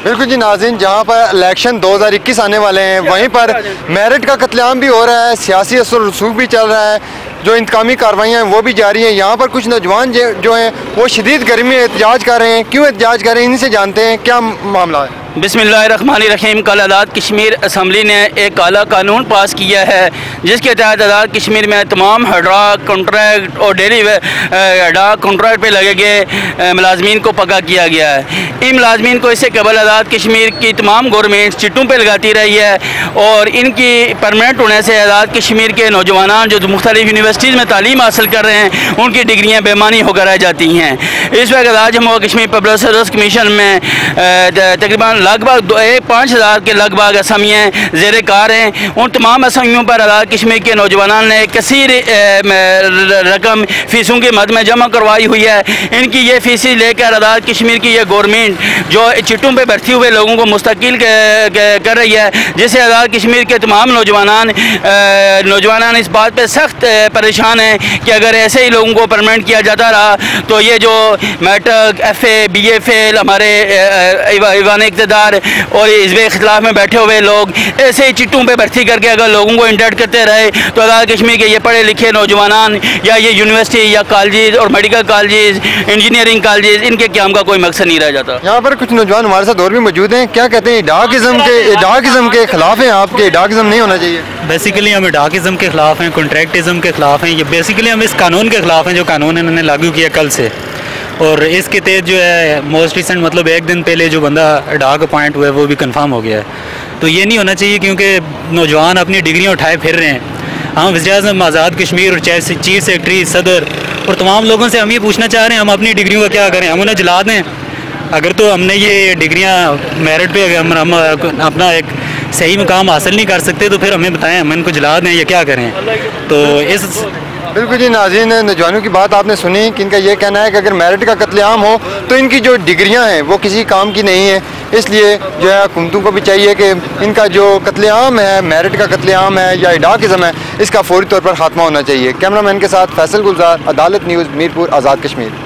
बिल्कुल जी नाज़रीन, जहाँ पर इलेक्शन 2021 आने वाले हैं वहीं पर मेरिट का कत्लेआम भी हो रहा है, सियासी असर रसूख भी चल रहा है, जो इंतकामी कार्रवाइयाँ हैं वो भी जारी हैं। यहाँ पर कुछ नौजवान जो हैं वो शदीद गर्मी में एहतजाज कर रहे हैं। क्यों एहतजाज कर रहे हैं, इनसे जानते हैं क्या मामला है। बिस्मिल्लाहिर्रहमानिर्रहीम। कल आज़ाद कश्मीर असम्बली ने एक काला कानून पास किया है जिसके तहत आज़ाद कश्मीर में तमाम डाक कॉन्ट्रैक्ट और डेली डाक कॉन्ट्रैक्ट पे लगे गए मुलाजमीन को पक्का किया गया है। इन मुलाजमीन को इससे कबल आज़ाद कश्मीर की तमाम गवर्नमेंट चिट्टों पे लगाती रही है और इनकी परमानेंट होने से आज़ाद कश्मीर के नौजवान जो मुख्तलिफ यूनिवर्सिटीज़ में तालीम हासिल कर रहे हैं उनकी डिग्रियाँ बेमानी होकर रह जाती हैं। इस वक्त आज Jammu Kashmir public service commission में तकरीबन लगभग 5,000 के लगभग असमियाँ ज़ेर कार हैं। उन तमाम असमियों पर आज़ाद कश्मीर के नौजवानों ने कसीर रकम फ़ीसों की मद में जमा करवाई हुई है। इनकी ये फ़ीसें लेकर आज़ाद कश्मीर की ये गवर्नमेंट जो चिट्टों पे भर्ती हुए लोगों को मुस्तकिल कर रही है, जिससे आज़ाद कश्मीर के तमाम नौजवान इस बात पर सख्त परेशान हैं कि अगर ऐसे ही लोगों को परमानेंट किया जाता रहा तो ये जो मैट्रिक FA BA फेल हमारे ईवान इक़्तिदार और इसके खिलाफ में बैठे हुए लोग ऐसे ही चिट्टों पे भर्ती करके अगर लोगों को इंडक्ट करते रहे तो आज़ाद कश्मीर के ये पढ़े लिखे नौजवान या ये यूनिवर्सिटी या कॉलेज और मेडिकल कॉलेज इंजीनियरिंग कॉलेज इनके क़याम का कोई मकसद नहीं रह जाता। यहाँ पर कुछ नौजवान हमारे साथ और भी मौजूद हैं। क्या कहते हैं, डाकिज़म के खिलाफ हैं आपके? डाकिज़म नहीं होना चाहिए। बेसिकली हम डाकिज़म के ख़िलाफ़ हैं, कॉन्ट्रैक्टिज़म के ख़िलाफ़ हैं। ये बेसिकली हम इस कानून के ख़िलाफ़ हैं जो कानून इन्होंने लागू किया कल से, और इसके तहत जो है मोस्ट रिसेंट मतलब एक दिन पहले जो बंदा डाक अपॉइंट हुआ है वो भी कंफर्म हो गया है। तो ये नहीं होना चाहिए क्योंकि नौजवान अपनी डिग्रियाँ उठाए फिर रहे हैं। हम वज़ीर-ए-आज़म आज़ाद कश्मीर और चीफ सेक्रेटरी सदर और तमाम लोगों से हम ये पूछना चाह रहे हैं हम अपनी डिग्रियों का क्या करें? हम उन्हें जला दें? अगर तो हमने ये डिग्रियाँ मेरिट पे हम अपना एक सही मुकाम हासिल नहीं कर सकते तो फिर हमें बताएं, हम इनको जला दें या क्या करें? तो इस बिल्कुल जी नाज़रीन, नौजवानों की बात आपने सुनी कि इनका ये कहना है कि अगर मेरिट का कत्लेआम हो तो इनकी जो डिग्रियां हैं वो किसी काम की नहीं है। इसलिए जो है हुकूमतों को भी चाहिए कि इनका जो कत्लेआम है, मेरिट का कत्लेआम है या डाकिज़म है, इसका फौरी तौर पर खात्मा होना चाहिए। कैमरामैन के साथ फैसल गुलजार, अदालत न्यूज़, मीरपुर, आज़ाद कश्मीर।